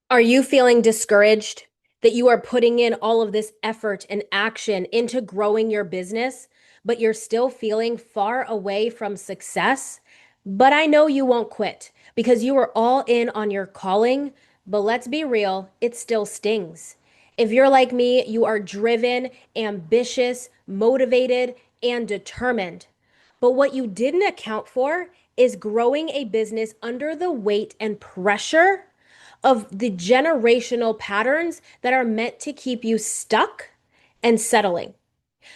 Are you feeling discouraged that you are putting in all of this effort and action into growing your business, but you're still feeling far away from success? But I know you won't quit because you are all in on your calling. But let's be real, it still stings. If you're like me, you are driven, ambitious, motivated, and determined. But what you didn't account for is growing a business under the weight and pressure of the generational patterns that are meant to keep you stuck and settling.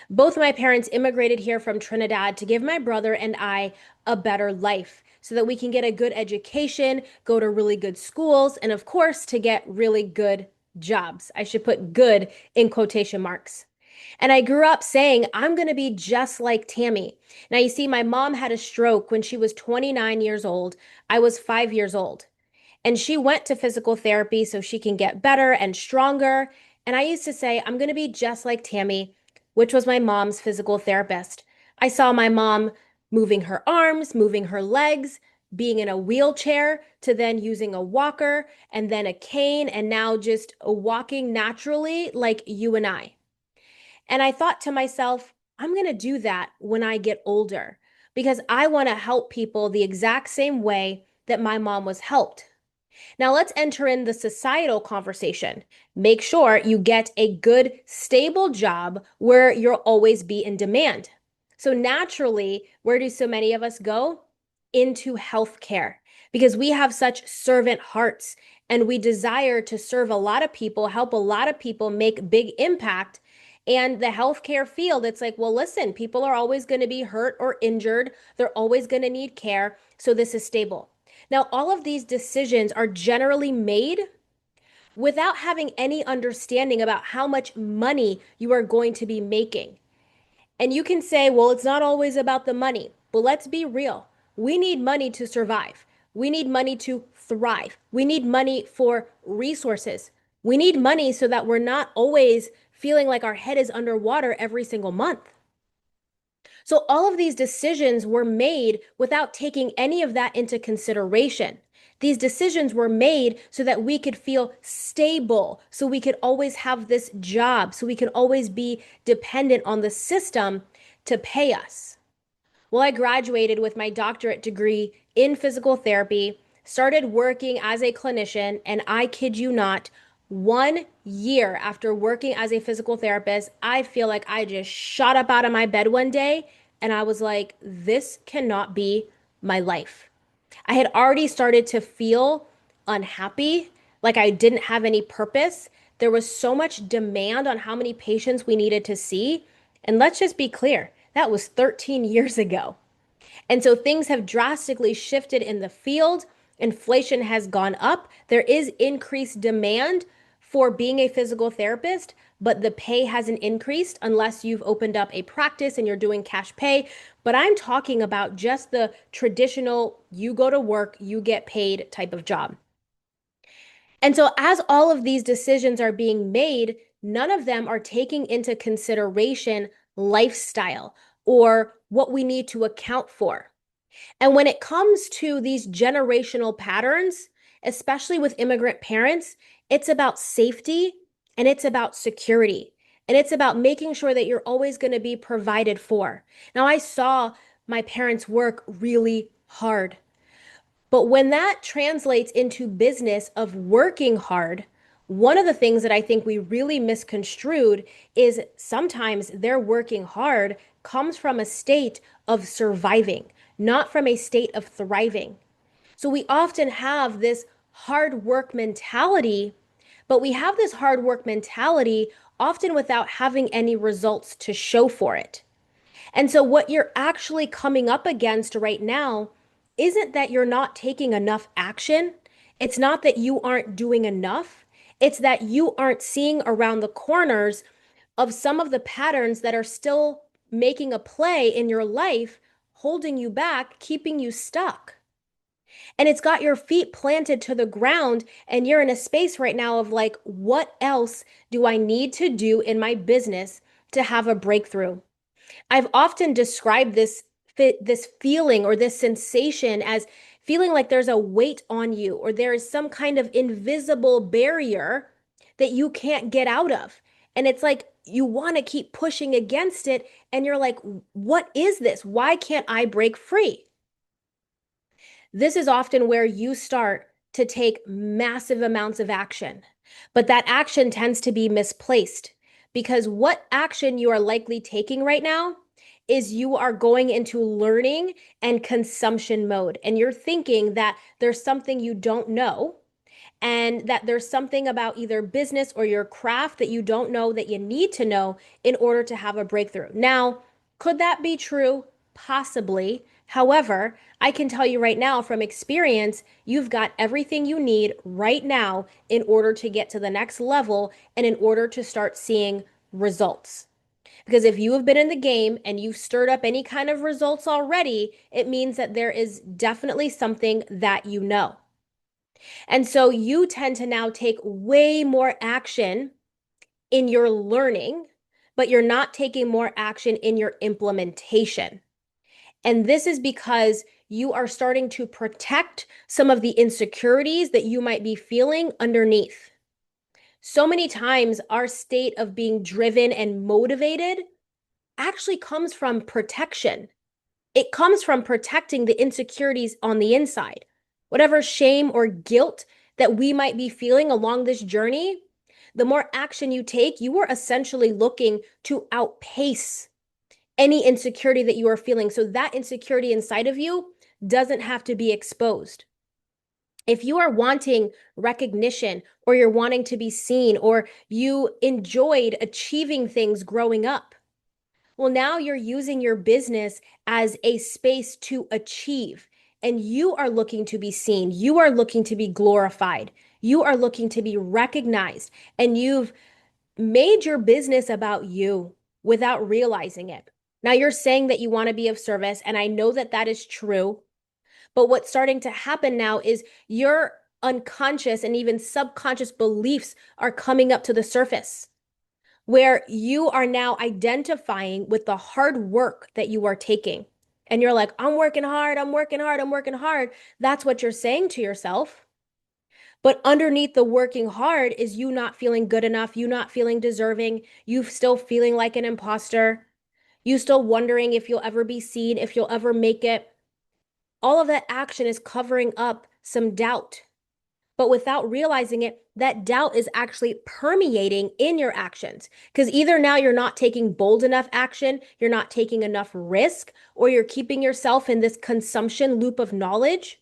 Both my parents immigrated here from Trinidad to give my brother and I a better life so that we can get a good education, go to really good schools, and of course, to get really good jobs. I should put good in quotation marks. And I grew up saying, I'm going to be just like Tammy. Now, you see, my mom had a stroke when she was 29 years old. I was 5 years old. And she went to physical therapy so she can get better and stronger. And I used to say, I'm going to be just like Tammy, which was my mom's physical therapist. I saw my mom moving her arms, moving her legs, being in a wheelchair to then using a walker and then a cane and now just walking naturally like you and I. And I thought to myself, I'm going to do that when I get older because I want to help people the exact same way that my mom was helped. Now let's enter in the societal conversation. Make sure you get a good, stable job where you'll always be in demand. So naturally, where do so many of us go? Into healthcare because we have such servant hearts and we desire to serve a lot of people, help a lot of people make big impact. And the healthcare field, it's like, well, listen, people are always going to be hurt or injured. They're always going to need care. So this is stable. Now, all of these decisions are generally made without having any understanding about how much money you are going to be making. And you can say, well, it's not always about the money. But let's be real. We need money to survive. We need money to thrive. We need money for resources. We need money so that we're not always feeling like our head is underwater every single month. So all of these decisions were made without taking any of that into consideration. These decisions were made so that we could feel stable, so we could always have this job, so we could always be dependent on the system to pay us. Well, I graduated with my doctorate degree in physical therapy, started working as a clinician, and I kid you not, 1 year after working as a physical therapist, I feel like I just shot up out of my bed one day and I was like, this cannot be my life. I had already started to feel unhappy, like I didn't have any purpose. There was so much demand on how many patients we needed to see. And let's just be clear, that was 13 years ago. And so things have drastically shifted in the field. Inflation has gone up. There is increased demand for being a physical therapist, but the pay hasn't increased unless you've opened up a practice and you're doing cash pay. But I'm talking about just the traditional, you go to work, you get paid type of job. And so, as all of these decisions are being made, none of them are taking into consideration lifestyle or what we need to account for. And when it comes to these generational patterns, especially with immigrant parents, it's about safety and it's about security. And it's about making sure that you're always going to be provided for. Now, I saw my parents work really hard. But when that translates into business of working hard, one of the things that I think we really misconstrued is sometimes their working hard comes from a state of surviving, not from a state of thriving. So we often have this hard work mentality, but we have this hard work mentality often without having any results to show for it. And so, what you're actually coming up against right now isn't that you're not taking enough action. It's not that you aren't doing enough. It's that you aren't seeing around the corners of some of the patterns that are still making a play in your life, holding you back, keeping you stuck. And it's got your feet planted to the ground, and you're in a space right now of like, what else do I need to do in my business to have a breakthrough? I've often described this feeling or this sensation as feeling like there's a weight on you or there is some kind of invisible barrier that you can't get out of. And it's like you want to keep pushing against it, and you're like, what is this? Why can't I break free? This is often where you start to take massive amounts of action, but that action tends to be misplaced because what action you are likely taking right now is you are going into learning and consumption mode, and you're thinking that there's something you don't know and that there's something about either business or your craft that you don't know that you need to know in order to have a breakthrough. Now, could that be true? Possibly. However, I can tell you right now from experience, you've got everything you need right now in order to get to the next level and in order to start seeing results. Because if you have been in the game and you've stirred up any kind of results already, it means that there is definitely something that you know. And so you tend to now take way more action in your learning, but you're not taking more action in your implementation. And this is because you are starting to protect some of the insecurities that you might be feeling underneath. So many times, our state of being driven and motivated actually comes from protection. It comes from protecting the insecurities on the inside. Whatever shame or guilt that we might be feeling along this journey, the more action you take, you are essentially looking to outpace any insecurity that you are feeling. So that insecurity inside of you doesn't have to be exposed. If you are wanting recognition or you're wanting to be seen or you enjoyed achieving things growing up, well, now you're using your business as a space to achieve, and you are looking to be seen. You are looking to be glorified. You are looking to be recognized, and you've made your business about you without realizing it. Now, you're saying that you want to be of service, and I know that that is true. But what's starting to happen now is your unconscious and even subconscious beliefs are coming up to the surface where you are now identifying with the hard work that you are taking. And you're like, I'm working hard, I'm working hard, I'm working hard. That's what you're saying to yourself. But underneath the working hard is you not feeling good enough, you not feeling deserving, you still feeling like an imposter, you still wondering if you'll ever be seen, if you'll ever make it. All of that action is covering up some doubt. But without realizing it, that doubt is actually permeating in your actions. Because either now you're not taking bold enough action, you're not taking enough risk, or you're keeping yourself in this consumption loop of knowledge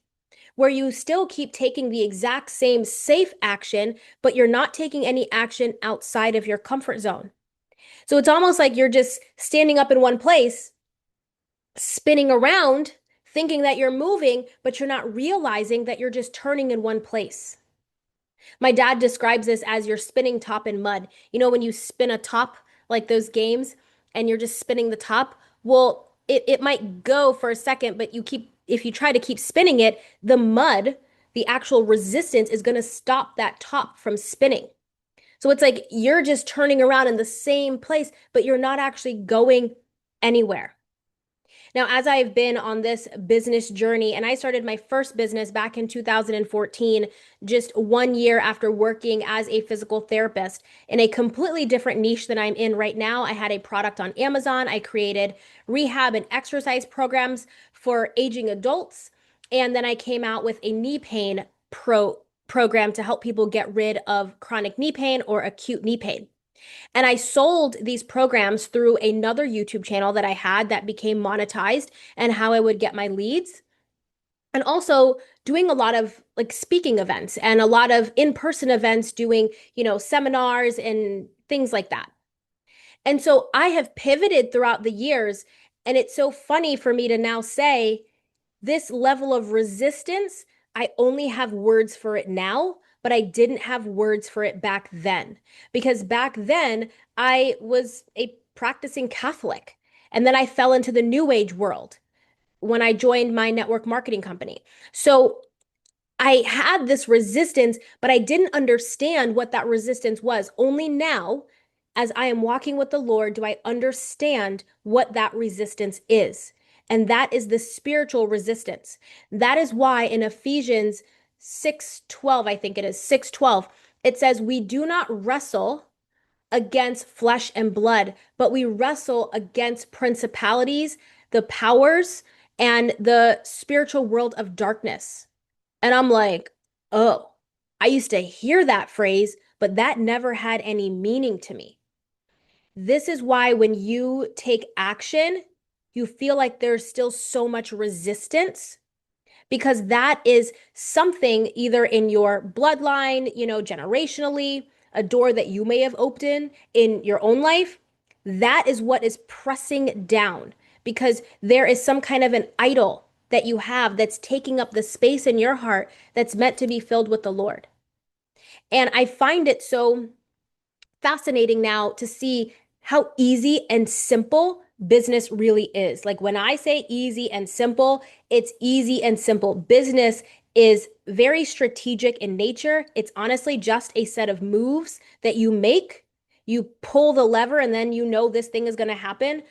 where you still keep taking the exact same safe action, but you're not taking any action outside of your comfort zone. So it's almost like you're just standing up in one place, spinning around, thinking that you're moving, but you're not realizing that you're just turning in one place. My dad describes this as your spinning top in mud. You know, when you spin a top, like those games, and you're just spinning the top, well, it might go for a second, but if you try to keep spinning it, the mud, the actual resistance is going to stop that top from spinning. So it's like you're just turning around in the same place, but you're not actually going anywhere. Now, as I've been on this business journey, and I started my first business back in 2014, just 1 year after working as a physical therapist in a completely different niche than I'm in right now. I had a product on Amazon. I created rehab and exercise programs for aging adults. And then I came out with a knee pain program to help people get rid of chronic knee pain or acute knee pain. And I sold these programs through another YouTube channel that I had that became monetized and how I would get my leads. And also doing a lot of like speaking events and a lot of in-person events, doing, seminars and things like that. And so I have pivoted throughout the years. And it's so funny for me to now say, this level of resistance, I only have words for it now, but I didn't have words for it back then. Because back then, I was a practicing Catholic. And then I fell into the New Age world when I joined my network marketing company. So I had this resistance, but I didn't understand what that resistance was. Only now, as I am walking with the Lord, do I understand what that resistance is. And that is the spiritual resistance. That is why in Ephesians 6:12, I think it is 6:12, it says, "We do not wrestle against flesh and blood, but we wrestle against principalities, the powers, and the spiritual world of darkness." And I'm like, oh, I used to hear that phrase, but that never had any meaning to me. This is why when you take action, you feel like there's still so much resistance because that is something either in your bloodline, generationally, a door that you may have opened in your own life. That is what is pressing down because there is some kind of an idol that you have that's taking up the space in your heart that's meant to be filled with the Lord. And I find it so fascinating now to see how easy and simple business really is. Like when I say easy and simple, it's easy and simple. Business is very strategic in nature. It's honestly just a set of moves that you make. You pull the lever and then you know this thing is going to happen.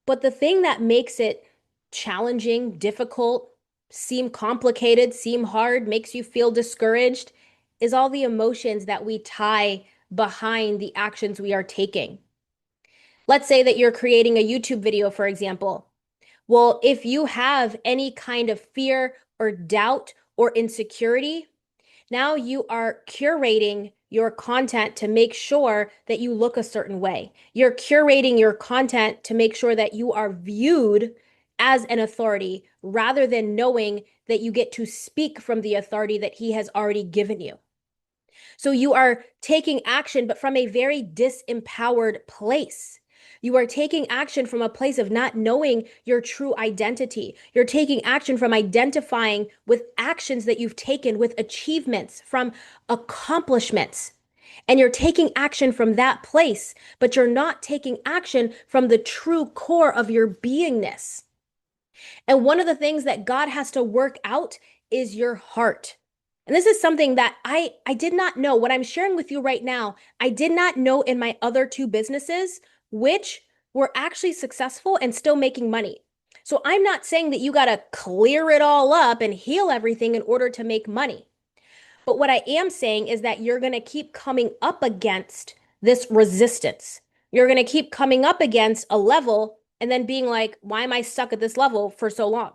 But the thing that makes it challenging, difficult, seem complicated, seem hard, makes you feel discouraged is all the emotions that we tie behind the actions we are taking. Let's say that you're creating a YouTube video, for example. Well, if you have any kind of fear or doubt or insecurity, now you are curating your content to make sure that you look a certain way. You're curating your content to make sure that you are viewed as an authority rather than knowing that you get to speak from the authority that he has already given you. So you are taking action, but from a very disempowered place. You are taking action from a place of not knowing your true identity. You're taking action from identifying with actions that you've taken, with achievements, from accomplishments. And you're taking action from that place, but you're not taking action from the true core of your beingness. And one of the things that God has to work out is your heart. And this is something that I did not know. What I'm sharing with you right now, I did not know in my other two businesses, which were actually successful and still making money. So I'm not saying that you got to clear it all up and heal everything in order to make money. But what I am saying is that you're going to keep coming up against this resistance. You're going to keep coming up against a level and then being like, why am I stuck at this level for so long?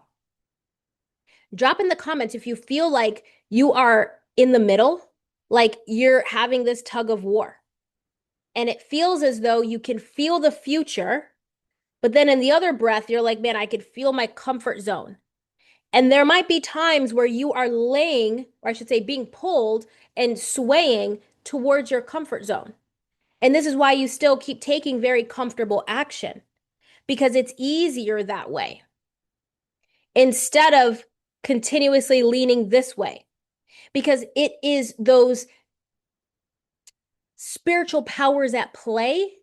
Drop in the comments if you feel like you are in the middle, like you're having this tug of war. And it feels as though you can feel the future, but then in the other breath, you're like, man, I could feel my comfort zone. And there might be times where you are laying, or I should say, being pulled and swaying towards your comfort zone. And this is why you still keep taking very comfortable action because it's easier that way instead of continuously leaning this way because it is those spiritual powers at play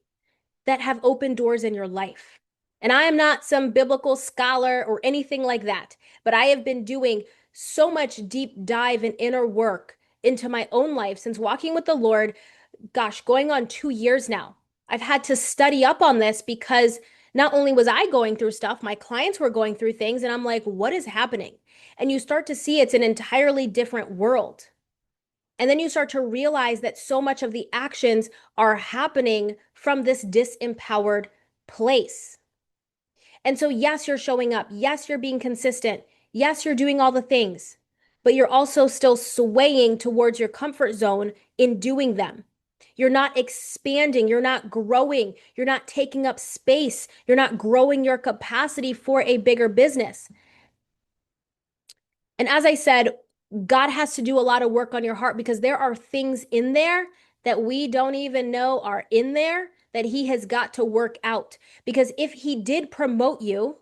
that have opened doors in your life. And I am not some biblical scholar or anything like that, but I have been doing so much deep dive and inner work into my own life since walking with the Lord, gosh, going on 2 years now. I've had to study up on this because not only was I going through stuff, my clients were going through things, and I'm like, what is happening? And you start to see it's an entirely different world. And then you start to realize that so much of the actions are happening from this disempowered place. And so, yes, you're showing up. Yes, you're being consistent. Yes, you're doing all the things, but you're also still swaying towards your comfort zone in doing them. You're not expanding. You're not growing. You're not taking up space. You're not growing your capacity for a bigger business. And as I said, God has to do a lot of work on your heart because there are things in there that we don't even know are in there that He has got to work out. Because if He did promote you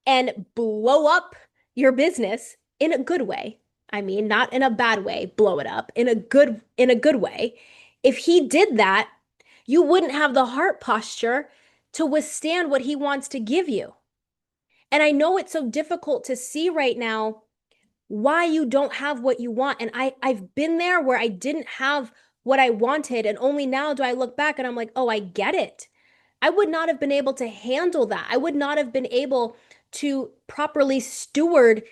and blow up your business in a good way, I mean, not in a bad way, blow it up in a good way. If He did that, you wouldn't have the heart posture to withstand what He wants to give you. And I know it's so difficult to see right now why you don't have what you want. And I've been there where I didn't have what I wanted. And only now do I look back and I'm like, oh, I get it. I would not have been able to handle that. I would not have been able to properly steward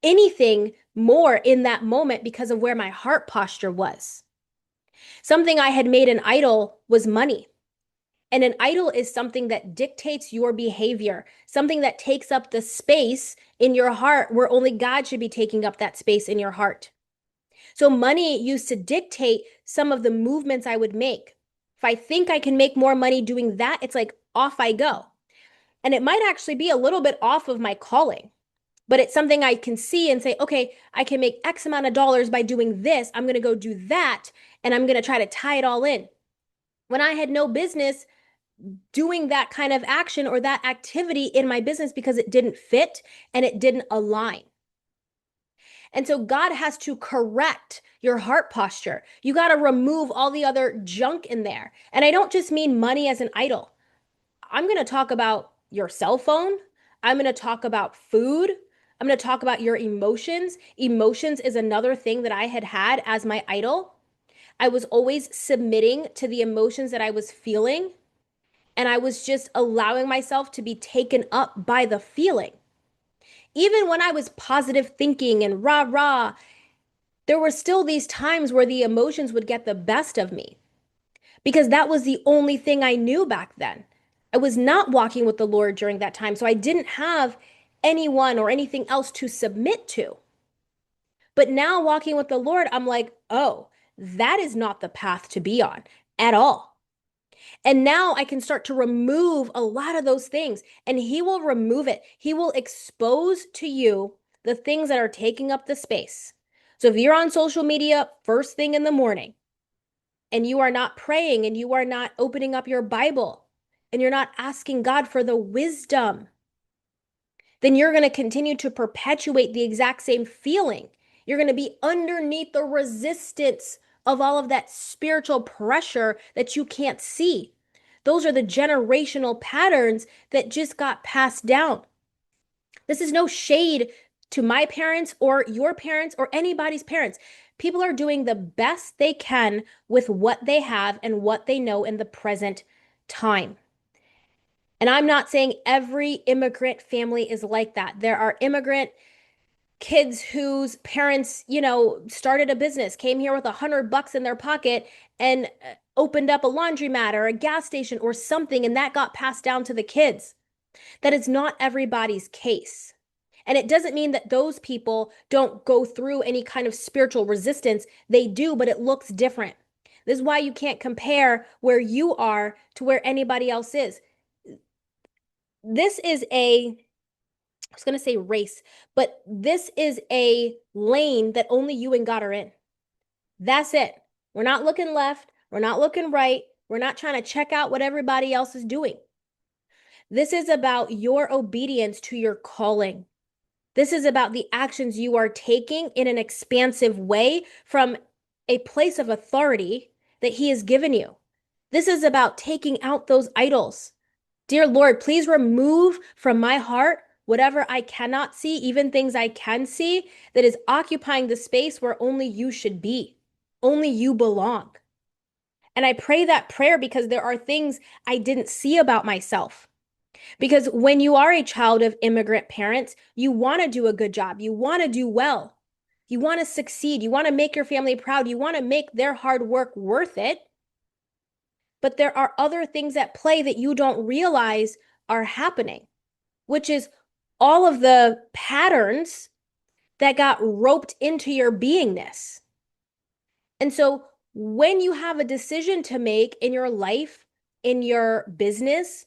anything more in that moment because of where my heart posture was. Something I had made an idol was money. And an idol is something that dictates your behavior, something that takes up the space in your heart where only God should be taking up that space in your heart. So money used to dictate some of the movements I would make. If I think I can make more money doing that, it's like off I go. And it might actually be a little bit off of my calling, but it's something I can see and say, okay, I can make X amount of dollars by doing this. I'm going to go do that and I'm going to try to tie it all in. When I had no business doing that kind of action or that activity in my business because it didn't fit and it didn't align. And so God has to correct your heart posture. You got to remove all the other junk in there. And I don't just mean money as an idol. I'm going to talk about your cell phone. I'm going to talk about food. I'm going to talk about your emotions. Emotions is another thing that I had as my idol. I was always submitting to the emotions that I was feeling, and I was just allowing myself to be taken up by the feeling. Even when I was positive thinking and rah rah, there were still these times where the emotions would get the best of me because that was the only thing I knew back then. I was not walking with the Lord during that time, so I didn't have anyone or anything else to submit to. But now walking with the Lord, I'm like, oh, that is not the path to be on at all. And now I can start to remove a lot of those things, and He will remove it. He will expose to you the things that are taking up the space. So if you're on social media first thing in the morning and you are not praying and you are not opening up your Bible and you're not asking God for the wisdom, then you're going to continue to perpetuate the exact same feeling. You're going to be underneath the resistance of all of that spiritual pressure that you can't see. Those are the generational patterns that just got passed down. This is no shade to my parents or your parents or anybody's parents. People are doing the best they can with what they have and what they know in the present time. And I'm not saying every immigrant family is like that. There are immigrant kids whose parents, started a business, came here with $100 in their pocket and opened up a laundromat or a gas station or something, and that got passed down to the kids. That is not everybody's case. And it doesn't mean that those people don't go through any kind of spiritual resistance. They do, but it looks different. This is why you can't compare where you are to where anybody else is. This is I was going to say race, but this is a lane that only you and God are in. That's it. We're not looking left. We're not looking right. We're not trying to check out what everybody else is doing. This is about your obedience to your calling. This is about the actions you are taking in an expansive way from a place of authority that He has given you. This is about taking out those idols. Dear Lord, please remove from my heart whatever I cannot see, even things I can see, that is occupying the space where only you should be. Only you belong. And I pray that prayer because there are things I didn't see about myself. Because when you are a child of immigrant parents, you want to do a good job. You want to do well. You want to succeed. You want to make your family proud. You want to make their hard work worth it. But there are other things at play that you don't realize are happening, which is all of the patterns that got roped into your beingness. And so when you have a decision to make in your life, in your business,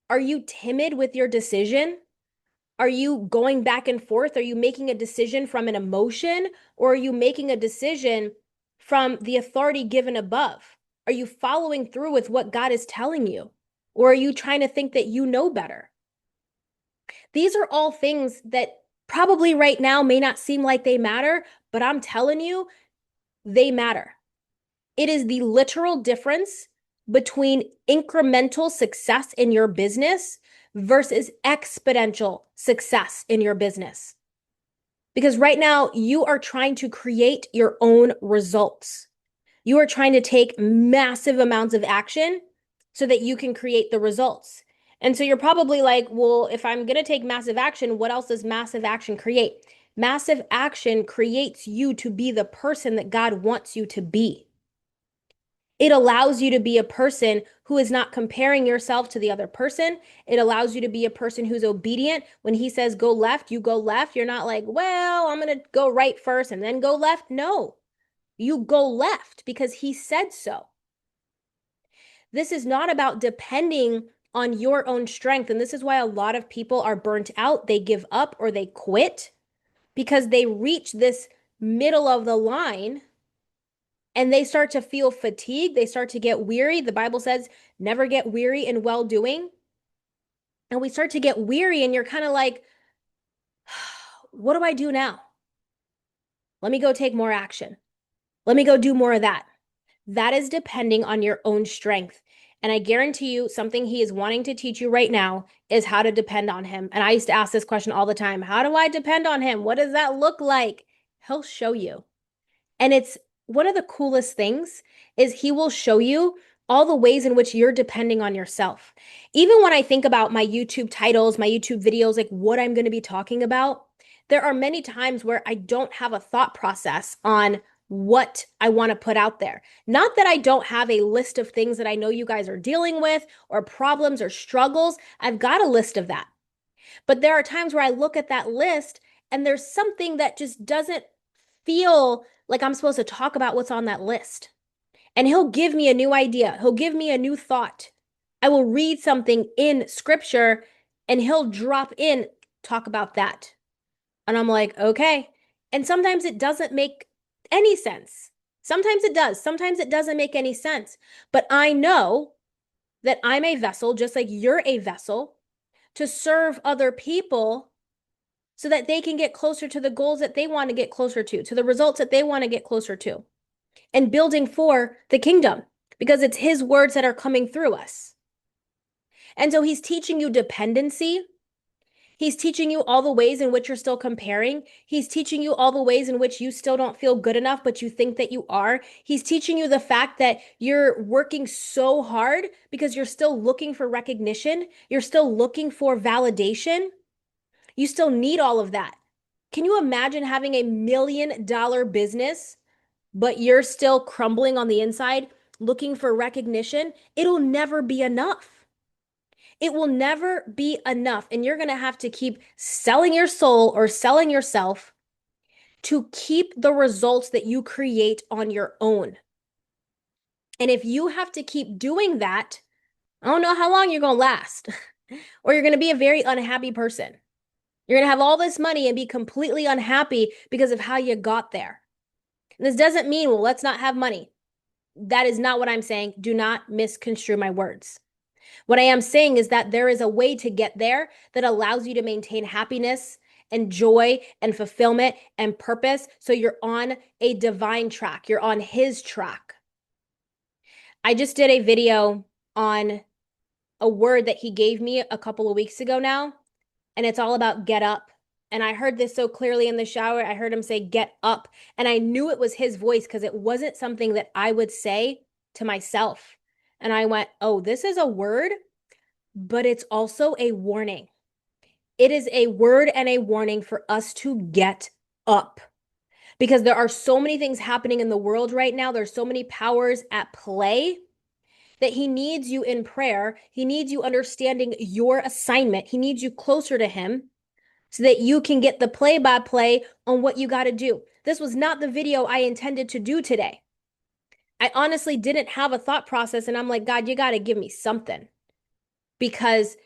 are you timid with your decision? Are you going back and forth? Are you making a decision from an emotion, or are you making a decision from the authority given above? Are you following through with what God is telling you? Or are you trying to think that you know better? These are all things that probably right now may not seem like they matter, but I'm telling you, they matter. It is the literal difference between incremental success in your business versus exponential success in your business. Because right now, you are trying to create your own results. You are trying to take massive amounts of action so that you can create the results. And so you're probably like, well, if I'm going to take massive action, what else does massive action create? Massive action creates you to be the person that God wants you to be. It allows you to be a person who is not comparing yourself to the other person. It allows you to be a person who's obedient. When he says go left, you go left. You're not like, well, I'm going to go right first and then go left. No, you go left because he said so. This is not about depending on your own strength. And this is why a lot of people are burnt out. They give up or they quit because they reach this middle of the line and they start to feel fatigued. They start to get weary. The Bible says, never get weary in well doing. And we start to get weary, and you're kind of like, what do I do now? Let me go take more action. Let me go do more of that. That is depending on your own strength. And I guarantee you, something he is wanting to teach you right now is how to depend on him. And I used to ask this question all the time. How do I depend on him? What does that look like? He'll show you. And it's one of the coolest things is he will show you all the ways in which you're depending on yourself. Even when I think about my YouTube titles, my YouTube videos, like what I'm going to be talking about, there are many times where I don't have a thought process on what I want to put out there. Not that I don't have a list of things that I know you guys are dealing with or problems or struggles. I've got a list of that. But there are times where I look at that list and there's something that just doesn't feel like I'm supposed to talk about what's on that list. And he'll give me a new idea. He'll give me a new thought. I will read something in scripture and he'll drop in, talk about that. And I'm like, okay. And sometimes it doesn't make any sense. Sometimes it does. Sometimes it doesn't make any sense. But I know that I'm a vessel, just like you're a vessel, to serve other people so that they can get closer to the goals that they want to get closer to the results that they want to get closer to, and building for the kingdom because it's his words that are coming through us. And so he's teaching you dependency. He's teaching you all the ways in which you're still comparing. He's teaching you all the ways in which you still don't feel good enough, but you think that you are. He's teaching you the fact that you're working so hard because you're still looking for recognition. You're still looking for validation. You still need all of that. Can you imagine having $1 million business, but you're still crumbling on the inside, looking for recognition? It'll never be enough. It will never be enough. And you're going to have to keep selling your soul or selling yourself to keep the results that you create on your own. And if you have to keep doing that, I don't know how long you're going to last, or you're going to be a very unhappy person. You're going to have all this money and be completely unhappy because of how you got there. And this doesn't mean, well, let's not have money. That is not what I'm saying. Do not misconstrue my words. What I am saying is that there is a way to get there that allows you to maintain happiness and joy and fulfillment and purpose. So you're on a divine track. You're on his track. I just did a video on a word that he gave me a couple of weeks ago now, and it's all about get up. And I heard this so clearly in the shower. I heard him say, get up. And I knew it was his voice because it wasn't something that I would say to myself. And I went, oh, this is a word, but it's also a warning. It is a word and a warning for us to get up because there are so many things happening in the world right now. There's so many powers at play that he needs you in prayer. He needs you understanding your assignment. He needs you closer to him so that you can get the play-by-play on what you got to do. This was not the video I intended to do today. I honestly didn't have a thought process, and I'm like, God, you got to give me something because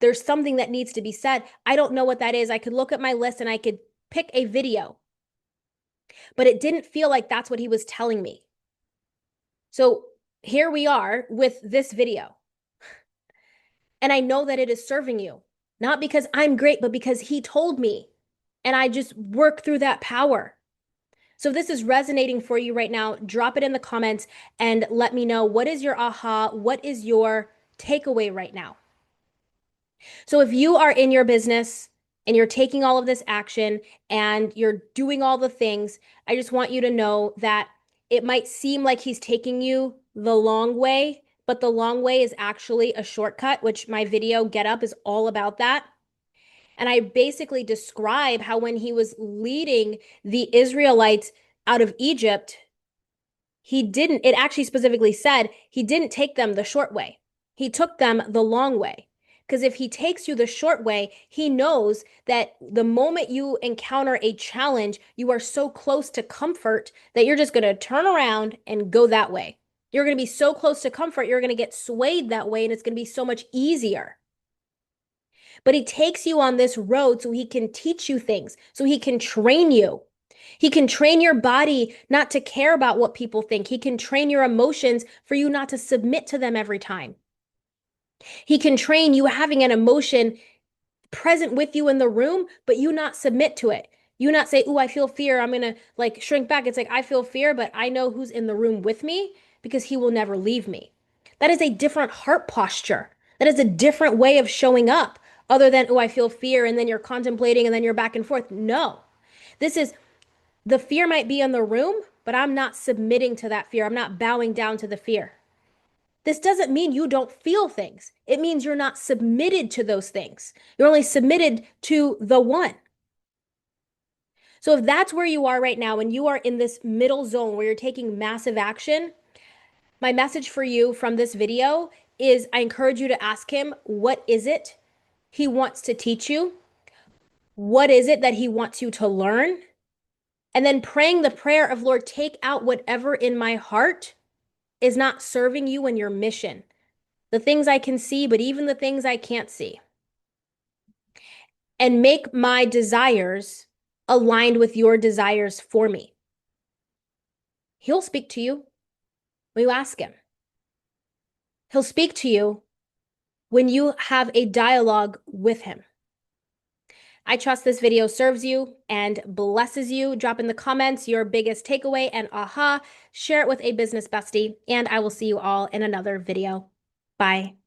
there's something that needs to be said. I don't know what that is. I could look at my list and I could pick a video, but it didn't feel like that's what he was telling me. So here we are with this video. And I know that it is serving you, not because I'm great, but because he told me. And I just work through that power. So if this is resonating for you right now, drop it in the comments and let me know, what is your aha? What is your takeaway right now? So if you are in your business and you're taking all of this action and you're doing all the things, I just want you to know that it might seem like he's taking you the long way, but the long way is actually a shortcut, which my video Get Up is all about that. And I basically describe how when he was leading the Israelites out of Egypt, it actually specifically said he didn't take them the short way. He took them the long way. Because if he takes you the short way, he knows that the moment you encounter a challenge, you are so close to comfort that you're just going to turn around and go that way. You're going to be so close to comfort, you're going to get swayed that way, and it's going to be so much easier. But he takes you on this road so he can teach you things, so he can train you. He can train your body not to care about what people think. He can train your emotions for you not to submit to them every time. He can train you having an emotion present with you in the room, but you not submit to it. You not say, "Ooh, I feel fear. I'm going to like shrink back." It's like, I feel fear, but I know who's in the room with me because he will never leave me. That is a different heart posture. That is a different way of showing up other than, "Oh, I feel fear." And then you're contemplating and then you're back and forth. No, this is the fear might be in the room, but I'm not submitting to that fear. I'm not bowing down to the fear. This doesn't mean you don't feel things. It means you're not submitted to those things. You're only submitted to the one. So if that's where you are right now and you are in this middle zone where you're taking massive action, my message for you from this video is I encourage you to ask him, what is it he wants to teach you? What is it that he wants you to learn? And then praying the prayer of, Lord, take out whatever in my heart is not serving you in your mission. The things I can see, but even the things I can't see. And make my desires aligned with your desires for me. He'll speak to you when you ask him. He'll speak to you when you have a dialogue with him. I trust this video serves you and blesses you. Drop in the comments your biggest takeaway and aha. Share it with a business bestie, and I will see you all in another video. Bye.